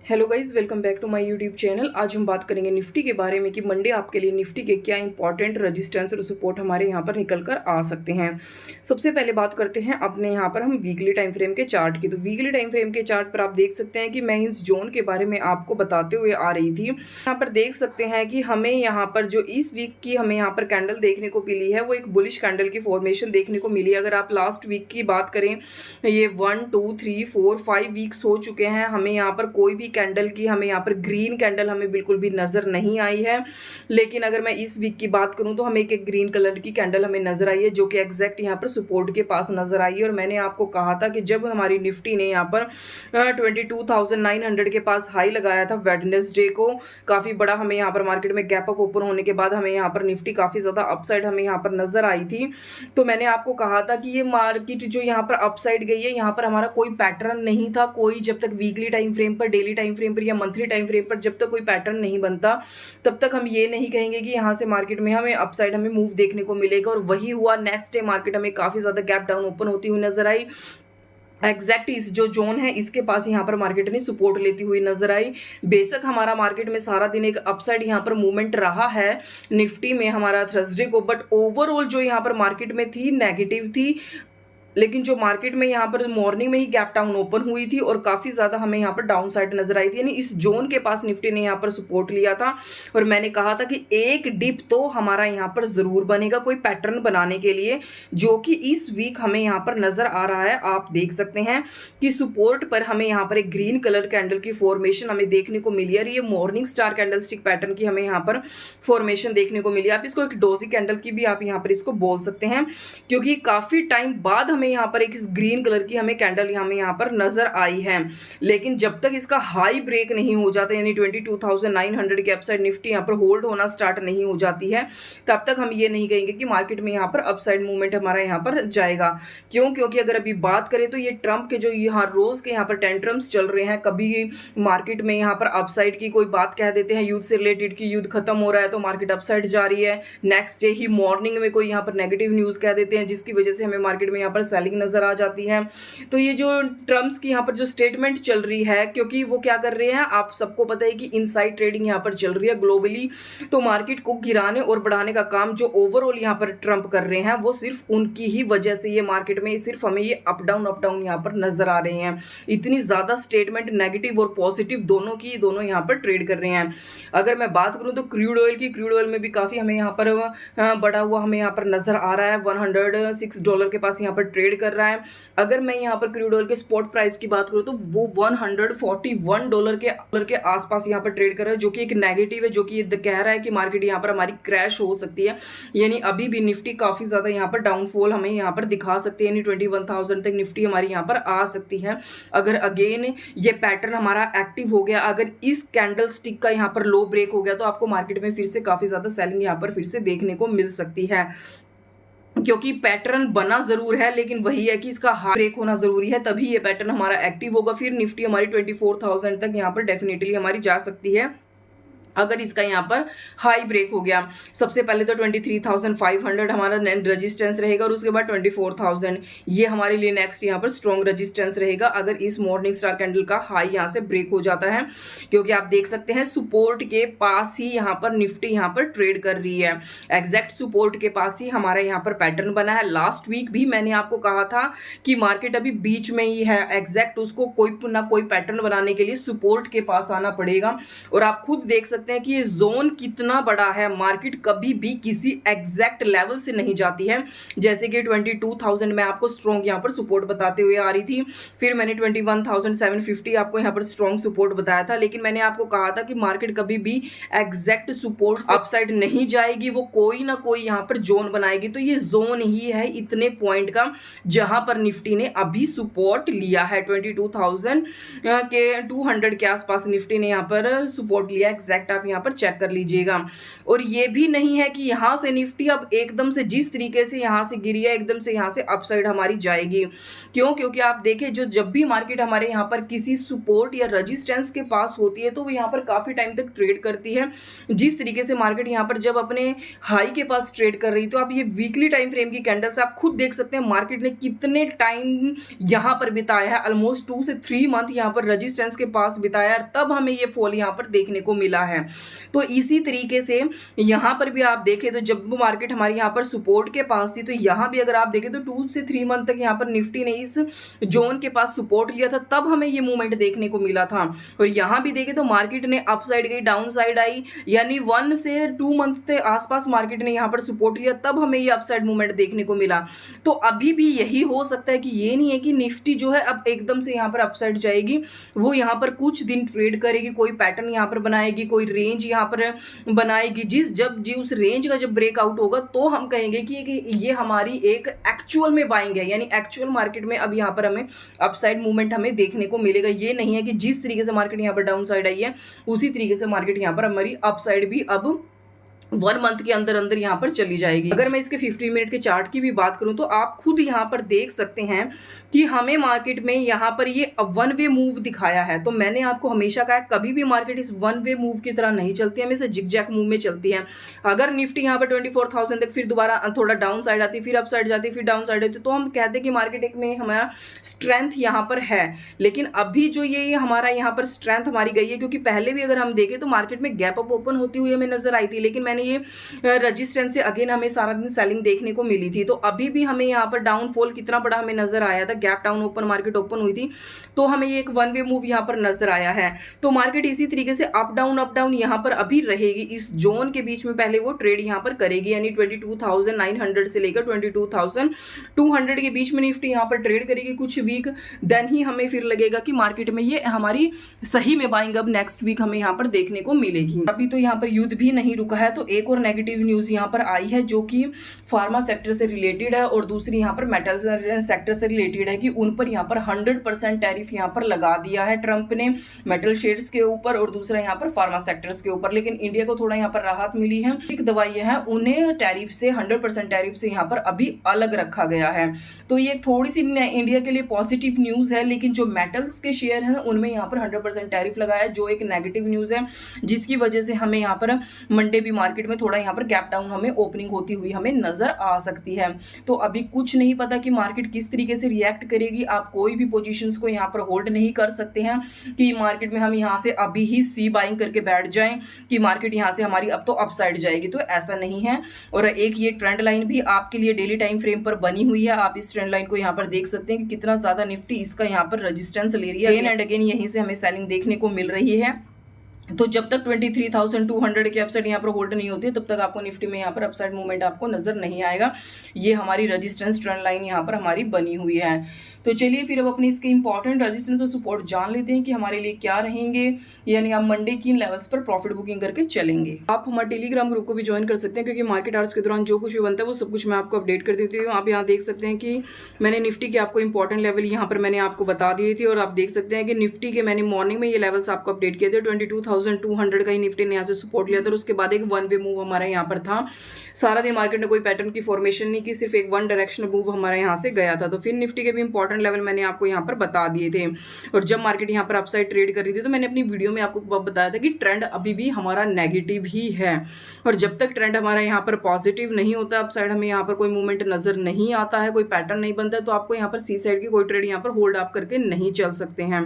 Hello guys, welcome back to my YouTube channel. आज हम बात करेंगे निफ्टी के बारे में कि मंडे आपके लिए निफ्टी के क्या इंपॉर्टेंट रेजिस्टेंस और सपोर्ट हमारे यहाँ पर निकल कर आ सकते हैं। सबसे पहले बात करते हैं अपने यहाँ पर हम वीकली टाइम फ्रेम के चार्ट की। तो वीकली टाइम फ्रेम के चार्ट पर आप देख सकते हैं कि मैं इस जोन के बारे में आपको बताते हुए आ रही थी। यहाँ पर देख सकते हैं कि हमें यहाँ पर जो इस वीक की हमें यहाँ पर कैंडल देखने को मिली है वो एक बुलिश कैंडल की फॉर्मेशन देखने को मिली। अगर आप लास्ट वीक की बात करें, ये 1 2 3 4 5 वीक्स हो चुके हैं, हमें यहाँ पर कोई भी कैंडल की हमें यहाँ पर ग्रीन कैंडल हमें बिल्कुल भी नज़र नहीं आई है। लेकिन अगर मैं इस वीक की बात करूँ तो हमें एक ग्रीन कलर की कैंडल हमें नज़र आई है जो कि एग्जैक्ट यहाँ पर सपोर्ट के पास नज़र आई है। और मैंने आपको कहा था कि जब हमारी निफ्टी ने यहाँ पर 22,900 के पास हाई लगाया था वेडनेसडे को, काफ़ी बड़ा हमें यहाँ पर मार्केट में गैप अप ओपन होने के बाद हमें यहाँ पर निफ्टी काफ़ी ज़्यादा अपसाइड हमें यहाँ पर नज़र आई थी। तो मैंने आपको कहा था कि ये मार्केट जो यहाँ पर अपसाइड गई है, यहाँ पर हमारा कोई पैटर्न नहीं था। कोई जब तक वीकली टाइम फ्रेम पर, डेली टाइम फ्रेम पर या मंथली टाइम फ्रेम पर जब तक कोई पैटर्न नहीं बनता, तब तक हम ये नहीं कहेंगे कि यहाँ से मार्केट में हमें अपसाइड हमें मूव देखने को मिलेगा। और वही हुआ। नेक्स्ट डे मार्केट हमें काफ़ी ज़्यादा गैप डाउन ओपन होती हुई नजर आई। एग्जैक्ट इस जो जोन है इसके पास यहाँ पर मार्केट ने सपोर्ट लेती हुई नजर आई। बेशक हमारा मार्केट में सारा दिन एक अपसाइड यहाँ पर मूवमेंट रहा है निफ्टी में हमारा थर्सडे को, बट ओवरऑल जो यहाँ पर मार्केट में थी नेगेटिव थी। लेकिन जो मार्केट में यहाँ पर मॉर्निंग में ही गैप डाउन ओपन हुई थी और काफ़ी ज़्यादा हमें यहाँ पर डाउन साइड नजर आई थी, यानी इस जोन के पास निफ्टी ने यहाँ पर सपोर्ट लिया था। और मैंने कहा था कि एक डिप तो हमारा यहाँ पर ज़रूर बनेगा कोई पैटर्न बनाने के लिए, जो कि इस वीक हमें यहाँ पर नज़र आ रहा है। आप देख सकते हैं कि सपोर्ट पर हमें यहाँ पर एक ग्रीन कलर कैंडल की फॉर्मेशन हमें देखने को मिली है। ये morning star candle stick pattern की हमें यहाँ पर फॉर्मेशन देखने को मिली है। आप इसको एक डोजी कैंडल की भी आप यहाँ पर इसको बोल सकते हैं, क्योंकि काफ़ी टाइम बाद हमें यहाँ पर एक इस ग्रीन कलर की हमें कैंडल हमें यहाँ पर नजर आई है। लेकिन जब तक इसका हाई ब्रेक नहीं हो जाता, यानी 22,900 के अपसाइड निफ्टी यहाँ पर होल्ड होना स्टार्ट नहीं हो जाती है, तब तक हम ये नहीं कहेंगे कि मार्केट में यहाँ पर अपसाइड मूवमेंट हमारा यहाँ पर जाएगा। क्यों? क्योंकि अगर अभी बात करें तो ये ट्रंप के जो यहाँ रोज के यहाँ पर टेंट्रम्स चल रहे हैं, कभी मार्केट में यहाँ पर अपसाइड की कोई बात कह देते हैं युद्ध से रिलेटेड की युद्ध खत्म हो रहा है तो मार्केट अपसाइड जा रही है। नेक्स्ट डे ही मॉर्निंग में कोई यहाँ पर नेगेटिव न्यूज कह देते हैं जिसकी वजह से हमें मार्केट में यहाँ पर सेलिंग नजर आ जाती है। तो ये जो ट्रम्प्स की यहाँ पर जो स्टेटमेंट चल रही है, क्योंकि वो क्या कर रहे हैं, आप सबको पता है कि इनसाइड ट्रेडिंग यहाँ पर चल रही है ग्लोबली, तो मार्केट को गिराने और बढ़ाने का काम जो ओवरऑल यहाँ पर ट्रंप कर रहे हैं वो सिर्फ उनकी ही वजह से ये मार्केट में सिर्फ हमें ये अप डाउन यहाँ पर नजर आ रहे हैं। इतनी ज्यादा स्टेटमेंट नेगेटिव और पॉजिटिव दोनों की दोनों यहाँ पर ट्रेड कर रहे हैं। अगर मैं बात करूं तो क्रूड ऑयल की, क्रूड ऑयल में भी काफी हमें यहाँ पर बढ़ा हुआ हमें यहाँ पर नजर आ रहा है। $106 के पास यहाँ पर ट्रेड कर रहा है। अगर मैं यहाँ पर क्रूड ऑयल के स्पॉट प्राइस की बात करूँ तो वो $141 के आसपास यहाँ पर ट्रेड कर रहा है, जो कि एक नेगेटिव है, जो कि ये कह रहा है कि मार्केट यहाँ पर हमारी क्रैश हो सकती है। यानी अभी भी निफ्टी काफी ज्यादा यहाँ पर डाउनफॉल हमें यहाँ पर दिखा सकती है, यानी 21,000 तक निफ्टी हमारी यहाँ पर आ सकती है। अगर अगेन ये पैटर्न हमारा एक्टिव हो गया, अगर इस कैंडल स्टिक का यहाँ पर लो ब्रेक हो गया, तो आपको मार्केट में फिर से काफी ज्यादा सेलिंग यहाँ पर फिर से देखने को मिल सकती है। क्योंकि पैटर्न बना जरूर है, लेकिन वही है कि इसका हार्ड ब्रेक होना जरूरी है, तभी ये पैटर्न हमारा एक्टिव होगा। फिर निफ्टी हमारी 24,000 तक यहाँ पर डेफिनेटली हमारी जा सकती है अगर इसका यहाँ पर हाई ब्रेक हो गया। सबसे पहले तो 23,500 हमारा रेजिस्टेंस रहेगा और उसके बाद 24,000 ये हमारे लिए नेक्स्ट यहाँ पर स्ट्रॉन्ग रेजिस्टेंस रहेगा अगर इस मॉर्निंग स्टार कैंडल का हाई यहाँ से ब्रेक हो जाता है। क्योंकि आप देख सकते हैं सपोर्ट के पास ही यहाँ पर निफ्टी यहाँ पर ट्रेड कर रही है। एग्जैक्ट सपोर्ट के पास ही हमारा यहाँ पर पैटर्न बना है। लास्ट वीक भी मैंने आपको कहा था कि मार्केट अभी बीच में ही है, एग्जैक्ट उसको कोई ना कोई पैटर्न बनाने के लिए सपोर्ट के पास आना पड़ेगा। और आप खुद देख सकते हैं कि ये जोन कितना बड़ा है, मार्केट कभी भी किसी एग्जैक्ट लेवल से नहीं जाती है। जैसे कि 22,000 में आपको स्ट्रॉन्ग यहाँ पर सपोर्ट बताते हुए आ रही थी, फिर मैंने 21,750 आपको यहाँ पर स्ट्रॉन्ग सपोर्ट बताया था। लेकिन मैंने आपको कहा था कि मार्केट कभी भी एग्जैक्ट सपोर्ट अपसाइड नहीं जाएगी, वो कोई ना कोई यहाँ पर जोन बनाएगी। तो ये जोन ही है इतने पॉइंट का जहां पर निफ्टी ने अभी सपोर्ट लिया है। 22,200 के आसपास निफ्टी ने यहाँ पर सपोर्ट लिया। एग्जैक्ट आप यहाँ पर चेक कर लीजिएगा। और ये भी नहीं है कि यहाँ से निफ्टी अब एकदम से जिस तरीके से यहाँ से गिरी है एकदम से यहाँ से अपसाइड हमारी जाएगी। क्यों? क्योंकि आप देखें जब भी मार्केट हमारे यहाँ पर किसी सपोर्ट या रेजिस्टेंस के पास होती है तो वो यहाँ पर काफ़ी टाइम तक ट्रेड करती है। जिस तरीके से मार्केट यहाँ पर जब अपने हाई के पास ट्रेड कर रही, तो आप ये वीकली टाइम फ्रेम की कैंडल से आप खुद देख सकते हैं मार्केट ने कितने टाइम यहाँ पर बिताया है। ऑलमोस्ट 2 से 3 मंथ यहाँ पर रेजिस्टेंस के पास बिताया, तब हमें ये फॉल यहाँ पर देखने को मिला है। तो इसी तरीके से यहाँ पर भी आप देखें तो जब मार्केट हमारी यहाँ पर सपोर्ट के पास थी, तो यहाँ भी अगर आप देखें तो 2 से 3 मंथ तक यहाँ पर निफ्टी ने इस जोन के पास सपोर्ट लिया था, तब हमें ये मूवमेंट देखने को मिला था। और यहाँ भी देखें तो मार्केट ने अप साइड गई, डाउन साइड आई, यानी 1 से 2 मंथ के आसपास मार्केट ने यहाँ पर सपोर्ट लिया, तब हमें ये अपसाइड मूवमेंट देखने को मिला। तो अभी भी यही हो सकता है कि ये नहीं है कि निफ्टी जो है अब एकदम से यहाँ पर अपसाइड जाएगी। वो यहाँ पर कुछ दिन ट्रेड करेगी, कोई पैटर्न यहाँ पर बनाएगी, कोई रेंज यहाँ पर बनाएगी। जब उस रेंज का जब ब्रेकआउट होगा तो हम कहेंगे कि ये हमारी एक एक्चुअल में बाइंग है, यानी एक्चुअल मार्केट में अब यहाँ पर हमें अपसाइड मूवमेंट हमें देखने को मिलेगा। ये नहीं है कि जिस तरीके से मार्केट यहाँ पर डाउन साइड आई है उसी तरीके से मार्केट यहाँ पर हमारी अपसाइड भी अब 1 मंथ के अंदर अंदर यहाँ पर चली जाएगी। अगर मैं इसके 15 मिनट के चार्ट की भी बात करूं तो आप खुद यहाँ पर देख सकते हैं कि हमें मार्केट में यहाँ पर ये 1 वे मूव दिखाया है। तो मैंने आपको हमेशा कहा कभी भी मार्केट इस 1 वे मूव की तरह नहीं चलती है, हमेशा जिगजैग मूव में चलती है। अगर निफ्टी यहाँ पर 24,000 तक फिर दोबारा थोड़ा डाउन साइड आती, फिर अप साइड जाती, फिर डाउन साइड आती, तो हम कहते हैं कि मार्केट एक में हमारा स्ट्रेंथ यहाँ पर है। लेकिन अभी जो ये हमारा यहाँ पर स्ट्रेंथ हमारी गई है, क्योंकि पहले भी अगर हम देखें तो मार्केट में गैप अप ओपन होती हुई हमें नजर आई थी, लेकिन मैंने ये रजिस्टेंस से अगेन हमें सारा दिन सेलिंग देखने को मिली थी। तो अभी भी हमें यहाँ पर डाउनफॉल कितना बड़ा हमें नजर आया था, gap down open market open हुई थी, तो हमें ये एक 1 वे मूव यहाँ पर नजर आया है। तो मार्केट इसी तरीके से अप डाउन यहाँ पर अभी रहेगी, इस जोन के बीच में पहले वो ट्रेड यहाँ पर करेगी, यानी 22,900 से लेकर 22,200 के बीच में निफ्टी यहाँ पर ट्रेड करेगी कुछ वीक। देन ही हमें फिर लगेगा कि मार्केट में ये हमारी सही में बाइंग अब नेक्स्ट वीक हमें यहाँ पर देखने को मिलेगी। अभी तो यहाँ पर युद्ध भी नहीं रुका है, तो एक और नेगेटिव न्यूज यहाँ पर आई है जो कि फार्मा सेक्टर से रिलेटेड है, और दूसरी यहाँ पर मेटल सेक्टर से रिलेटेड है कि उन पर यहाँ पर 100% टैरिफ यहाँ पर लगा दिया है ट्रंप ने मेटल शेड्स के ऊपर, और दूसरा यहाँ पर फार्मा सेक्टर्स के ऊपर। लेकिन इंडिया को थोड़ा यहाँ पर राहत मिली है, एक दवाई है उन्हें टैरिफ से 100% टैरिफ से यहाँ पर अभी अलग रखा गया है। तो ये थोड़ी सी इंडिया के लिए पॉजिटिव न्यूज है, लेकिन जो मेटल्स के शेयर हैं उनमें यहाँ पर 100% टैरिफ लगाया है, जो एक नेगेटिव न्यूज है, जिसकी वजह से हमें यहाँ पर मंडे भी मार्केट में थोड़ा यहाँ पर गैप डाउन हमें ओपनिंग होती हुई हमें नजर आ सकती है। तो अभी कुछ नहीं पता कि मार्केट किस तरीके से रिएक्ट करेगी। आप कोई भी पोजीशंस को यहाँ पर होल्ड नहीं कर सकते हैं कि मार्केट में हम यहाँ से अभी ही सी बाइंग करके बैठ जाएं कि मार्केट यहाँ से हमारी अब तो अपसाइड जाएगी, तो ऐसा नहीं है। और एक ये ट्रेंड लाइन भी आपके लिए डेली टाइम फ्रेम पर बनी हुई है, आप इस ट्रेंड लाइन को यहाँ पर देख सकते हैं कि कितना ज्यादा निफ्टी इसका यहाँ पर रेजिस्टेंस ले रही है। अगेन एंड अगेन यहीं से हमें सेलिंग देखने को मिल रही है। तो जब तक 23,200 के अपसाइड यहाँ पर होल्ड नहीं होती है तब तक आपको निफ्टी में यहाँ पर अपसाइड मूवमेंट आपको नजर नहीं आएगा। ये हमारी रेजिस्टेंस ट्रेंड लाइन यहाँ पर हमारी बनी हुई है। तो चलिए फिर अब अपनी इसके इंपॉर्टेंट रेजिस्टेंस और सपोर्ट जान लेते हैं कि हमारे लिए क्या रहेंगे, यानी आप मंडे की इन लेवल्स पर प्रॉफिट बुकिंग करके चलेंगे। आप हमारे टेलीग्राम ग्रुप को भी ज्वाइन कर सकते हैं, क्योंकि मार्केट आवर्स के दौरान जो कुछ भी बनता है वो सब कुछ मैं आपको अपडेट कर देती हूँ। आप यहाँ देख सकते हैं कि मैंने निफ्टी के आपको इंपॉर्टेंट लेवल यहाँ पर मैंने आपको बता दिए थे, और आप देख सकते हैं कि निफ्टी के मैंने मॉर्निंग में ये लेवल्स आपको अपडेट किए थे। 22,200 का ही निफ्टी ने यहाँ से सपोर्ट लिया था, और उसके बाद एक 1 वे मूव हमारा यहाँ पर था। सारा दिन मार्केट ने कोई पैटर्न की फॉर्मेशन नहीं की, सिर्फ एक 1 डायरेक्शनल मूव हमारा यहाँ से गया था। तो फिर निफ्टी के भी इंपॉर्टेंट लेवल मैंने आपको यहाँ पर बता दिए थे, और जब मार्केट यहाँ पर अपसाइड ट्रेड कर रही थी तो मैंने अपनी वीडियो में आपको बताया था कि ट्रेंड अभी भी हमारा नेगेटिव ही है, और जब तक ट्रेंड हमारा यहाँ पर पॉजिटिव नहीं होता, अपसाइड हमें यहाँ पर कोई मूवमेंट नजर नहीं आता है, कोई पैटर्न नहीं बनता है, तो आपको यहाँ पर सी साइड की कोई ट्रेड यहाँ पर होल्ड आप करके नहीं चल सकते हैं।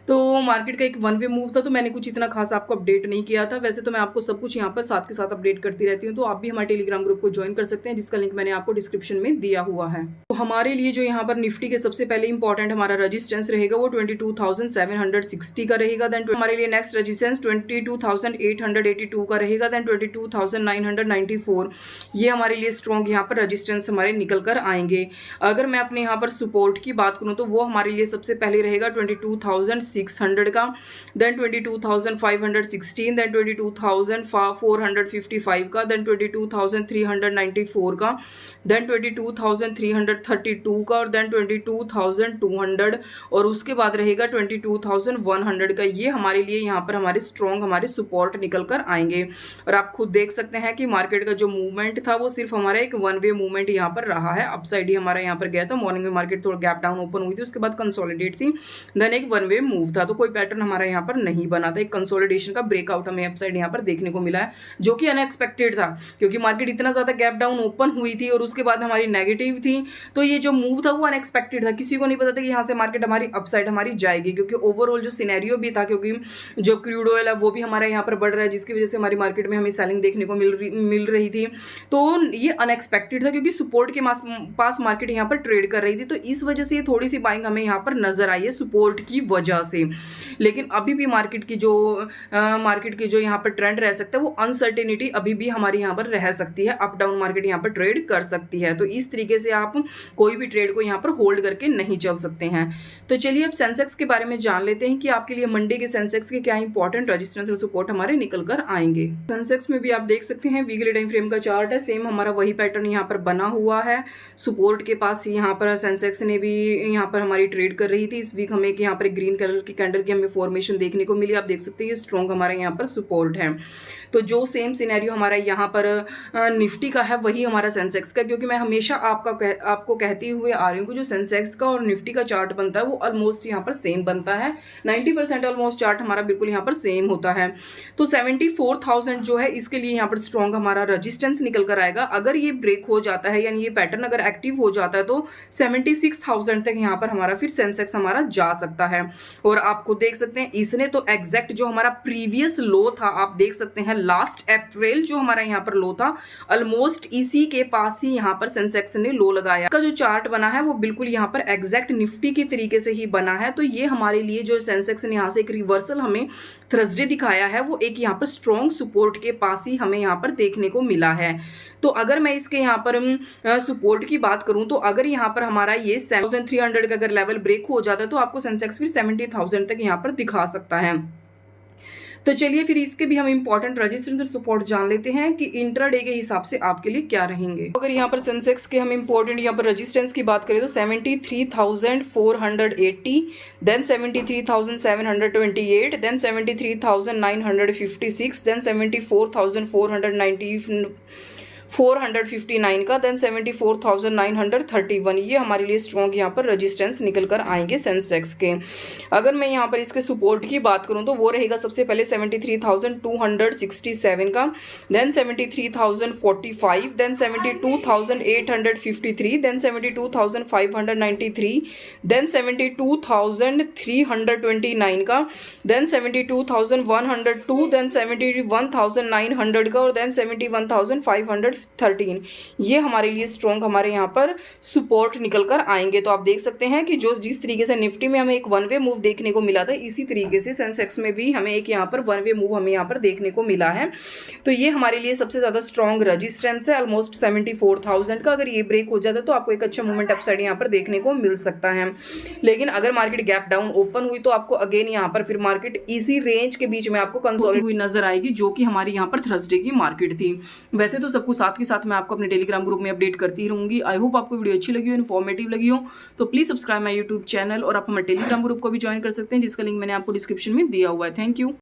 तो मार्केट का एक 1 वे मूव था, तो मैंने कुछ इतना खास आपको अपडेट नहीं किया था। वैसे तो मैं आपको सब कुछ यहाँ पर साथ के साथ अपडेट करती रहती हूँ, तो आप भी हमारे टेलीग्राम ग्रुप को ज्वाइन कर सकते हैं, जिसका लिंक मैंने आपको डिस्क्रिप्शन में दिया हुआ है। तो हमारे लिए जो यहाँ पर निफ्टी के सबसे पहले इंपॉर्टेंट हमारा रेजिस्टेंस रहेगा वो 22,760 का रहेगा। देन हमारे लिए नेक्स्ट रेजिस्टेंस 22,882 का रहेगा। देन 22,994 ये हमारे लिए स्ट्रॉन्ग यहाँ पर रेजिस्टेंस हमारे निकल कर आएंगे। अगर मैं अपने यहाँ पर सपोर्ट की बात करूँ तो वो हमारे लिए सबसे पहले रहेगा 22,600 का, देन 22,500 22,516, देन 22,455 का, देन 22,394 का, देन 22,332 का, और देन 22,200, और उसके बाद रहेगा 22,100 का। ये हमारे लिए यहाँ पर हमारे स्ट्रॉन्ग हमारे सपोर्ट निकल कर आएंगे। और आप खुद देख सकते हैं कि मार्केट का जो मूवमेंट था वो सिर्फ हमारा एक वन वे मूवमेंट यहाँ पर रहा है। अपसाइड ही हमारा यहाँ पर गया था। मॉर्निंग में मार्केट थोड़ा गैप डाउन ओपन हुई थी, उसके बाद कंसोलिडेट थी, देन एक वन वे मूव था। तो कोई पैटर्न हमारा यहाँ पर नहीं बना था। एक कंसोलिडेशन का ब्रेकआउट हमें अपसाइड यहाँ पर देखने को मिला है, जो कि अनएक्सपेक्टेड था, क्योंकि मार्केट इतना ज्यादा गैप डाउन ओपन हुई थी और उसके बाद हमारी नेगेटिव थी। तो ये जो मूव था वो अनएक्सपेक्टेड था। किसी को नहीं पता था कि यहाँ से मार्केट हमारी अपसाइड हमारी जाएगी, क्योंकि ओवरऑल जो सिनेरियो भी था, क्योंकि जो क्रूड ऑयल है वो भी हमारा यहाँ पर बढ़ रहा है, जिसकी वजह से हमारी मार्केट में हमें सेलिंग देखने को मिल रही थी। तो ये अनएक्सपेक्टेड था, क्योंकि सपोर्ट के पास मार्केट यहाँ पर ट्रेड कर रही थी। तो इस वजह से ये थोड़ी सी बाइंग हमें यहाँ पर नजर आई है सपोर्ट की वजह से। लेकिन अभी भी मार्केट की जो यहाँ पर ट्रेंड रह सकता है, वो अनसर्टेनिटी अभी भी हमारी यहाँ पर रह सकती है। अप डाउन मार्केट यहाँ पर ट्रेड कर सकती है। तो इस तरीके से आप कोई भी ट्रेड को यहाँ पर होल्ड करके नहीं चल सकते हैं। तो चलिए अब सेंसेक्स के बारे में जान लेते हैं कि आपके लिए मंडे के सेंसेक्स के क्या इंपॉर्टेंट रेजिस्टेंस और सपोर्ट हमारे निकल कर आएंगे। सेंसेक्स में भी आप देख सकते हैं वीकली टाइम फ्रेम का चार्ट है, सेम हमारा वही पैटर्न यहाँ पर बना हुआ है। सपोर्ट के पास ही यहाँ पर सेंसेक्स ने भी यहाँ पर हमारी ट्रेड कर रही थी। इस वीक हमें यहाँ पर ग्रीन कलर की कैंडल की हमें फॉर्मेशन देखने को मिली। आप देख सकते हैं ये स्ट्रॉन्ग हमारा यहाँ पर सपोर्ट है। तो जो सेम सिनेरियो हमारा यहाँ पर निफ्टी का है वही हमारा सेंसेक्स का, क्योंकि मैं हमेशा आपको कहती हुए आ रही हूँ कि जो सेंसेक्स का और निफ्टी का चार्ट बनता है वो ऑलमोस्ट यहाँ पर सेम बनता है। 90% ऑलमोस्ट चार्ट हमारा बिल्कुल यहाँ पर सेम होता है। तो 74,000 जो है इसके लिए यहाँ पर स्ट्रॉन्ग हमारा रेजिस्टेंस निकल कर आएगा। अगर ये ब्रेक हो जाता है, यानी ये पैटर्न अगर एक्टिव हो जाता है, तो 76,000 तक यहाँ पर हमारा फिर सेंसेक्स हमारा जा सकता है। और आपको देख सकते हैं इसने तो एग्जैक्ट जो हमारा प्रीवियस लो था, आप देख सकते हैं लास्ट अप्रैल जो हमारा यहाँ पर लो था, ऑलमोस्ट इसी के पास ही यहाँ पर सेंसेक्स ने लो लगाया। इसका जो चार्ट बना है वो बिल्कुल यहाँ पर एग्जैक्ट निफ्टी की तरीके से ही बना है। तो ये हमारे लिए जो सेंसेक्स ने यहाँ से एक रिवर्सल हमें थर्सडे दिखाया है, वो एक यहाँ पर स्ट्रॉन्ग सपोर्ट के पास ही हमें यहाँ पर देखने को मिला है। तो अगर मैं इसके यहाँ पर सपोर्ट की बात करूं, तो अगर यहाँ पर हमारा ये 7300 का अगर लेवल ब्रेक हो जाता है, तो आपको सेंसेक्स फिर 70,000 तक यहाँ पर दिखा सकता है। तो चलिए फिर इसके भी हम इंपॉर्टेंट रेजिस्टेंस और सपोर्ट जान लेते हैं कि इंट्राडे के हिसाब से आपके लिए क्या रहेंगे। अगर यहाँ पर सेंसेक्स के हम इंपॉर्टेंट यहाँ पर रेजिस्टेंस की बात करें तो 73,480, देन 73,728, देन 73,956, देन 74,459 का, देन 74,931। ये हमारे लिए स्ट्रॉन्ग यहाँ पर रेजिस्टेंस निकल कर आएंगे सेंसेक्स के। अगर मैं यहाँ पर इसके सपोर्ट की बात करूँ तो वो रहेगा सबसे पहले 73,267 का, देन 73,045, देन 72,853, देन 72,593, देन 72,329 का, देन 72,102, देन 71,900 का, और देन 71,513। ये हमारे लिए स्ट्रॉन्ग हमारे यहाँ पर सपोर्ट निकल कर आएंगे। तो आप देख सकते हैं कि जिस तरीके से निफ्टी में हमें एक वन वे मूव देखने को मिला था, इसी तरीके से सेंसेक्स में भी हमें एक यहाँ पर वन वे मूव हमें यहाँ पर देखने को मिला है। तो ये हमारे लिए सबसे ज्यादा स्ट्रॉन्ग रेजिस्टेंस है, ऑलमोस्ट 74,000 का। अगर ये ब्रेक हो जाता है तो आपको एक अच्छा मूवमेंट अपसाइड यहाँ पर देखने को मिल सकता है। लेकिन अगर मार्केट गैप डाउन ओपन हुई तो आपको अगेन यहाँ पर फिर मार्केट इसी रेंज के बीच में आपको कंसोलिडेट हुई नजर आएगी, जो कि हमारी यहाँ पर थर्सडे की मार्केट थी। वैसे तो सब कुछ साथ के साथ मैं आपको अपने टेलीग्राम ग्रुप में अपडेट करती रहूंगी। आई होप आपको वीडियो अच्छी लगी हो, इन्फॉर्मेटिव लगी हो, तो please subscribe my YouTube channel, और आप हमारे टेलीग्राम ग्रुप को भी ज्वाइन कर सकते हैं, जिसका लिंक मैंने आपको डिस्क्रिप्शन में दिया हुआ है। Thank you.